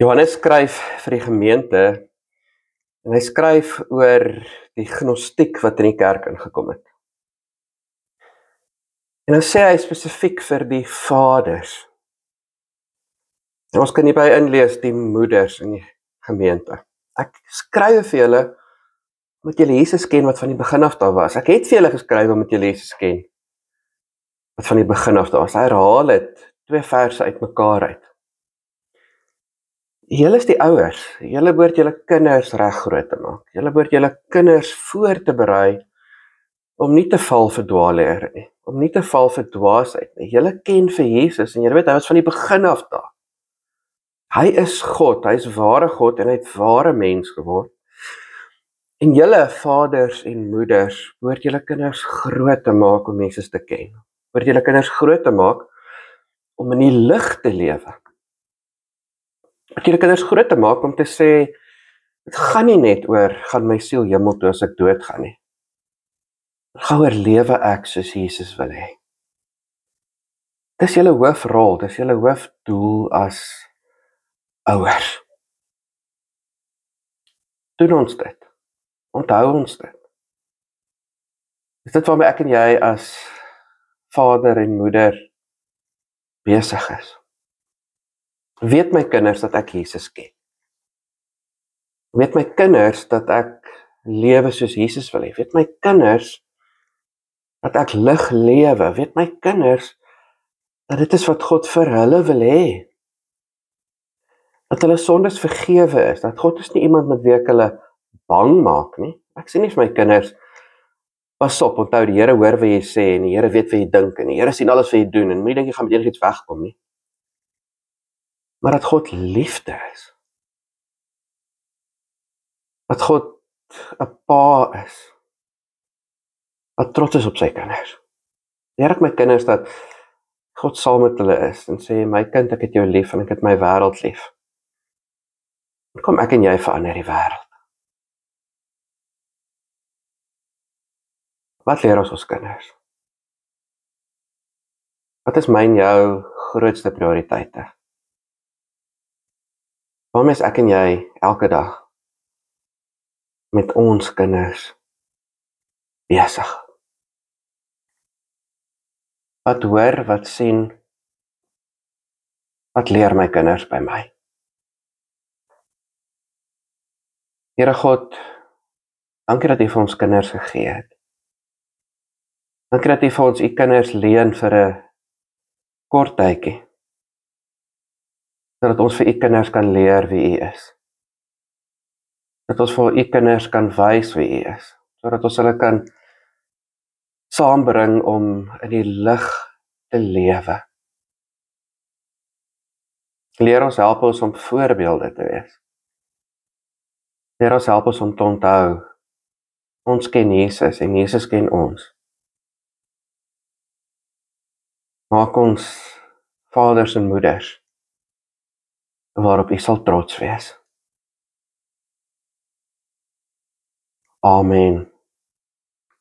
Johannes skryf vir die gemeente en hy skryf oor die gnostiek wat in die kerk ingekom het. En dan sê hy spesifiek vir die vaders. En ons kan hierby inlees die moeders in die gemeente. Ek skryf vir julle omdat julle Jesus ken wat van die begin af daar was. Ek het vir julle geskryf omdat julle Jesus ken wat van die begin af daar was. Hy herhaal dit 2 verse uit mekaar uit. Julle is die ouers, julle behoort julle kinders reg groot te maak. Julle behoort julle kinders voor te berei om nie te val vir dwaalleer nie, om nie te val vir dwaasheid nie. Julle ken vir Jesus en julle weet hy was van die begin af daar. Hy is God, hy is ware God en hy het ware mens geword. En julle vaders en moeders behoort julle kinders groot te maak om Jesus te ken. Behoort julle kinders groot te maak om in die lig te lewe. Behoort julle kinders groot te maak om te sê, het gaan nie net oor, gaan my siel hemel toe as ek dood gaan nie. Het gaan oor lewe ek soos Jesus wil hê. Dis julle hoofrol, dis julle hoofdoel as ouers. Doen ons dit. Onthou ons dit. Is dit waarmee ek en jy as vader en moeder besig is? Weet my kinders dat ek Jesus ken? Weet my kinders dat ek lewe soos Jesus wil hê? Weet my kinders dat ek lig lewe? Weet my kinders dat dit is wat God vir hulle wil hê? Dat hulle sondes vergewe is, dat God is nie iemand met wie ek hulle bang maak nie. Ek sê nie vir my kinders, pas op, onthou die Here hoor wat jy sê en die Here weet wat jy dink en die Here sien alles wat jy doen en moenie dink jy gaan met enigiets wegkom nie. Maar dat God liefde is. Dat God 'n pa is. Wat trots is op sy kinders. Leer ek my kinders dat God saam met hulle is en sê, my kind, ek het jou lief en ek het my wêreld lief. Kom ek en jy verander die wêreld. Wat leer ons kinders? Wat is my en jou grootste prioriteite? Waarom is ek en jy elke dag met ons kinders besig? Wat hoor, wat sien, wat leer my kinders by my? Here God, dankie dat U vir ons kinders gegee het. Dankie dat U vir ons U kinders leen vir 'n kort tydjie. Sodat ons vir U kinders kan leer wie U is. Dat ons vir U kinders kan wys wie U is. Sodat ons hulle kan saambring om in die lig te lewe. Leer ons, help ons om voorbeelde te wees. Leer ons, help ons om te onthou, ons ken Jesus en Jesus ken ons. Maak ons vaders en moeders waarop U sal trots wees. Amen.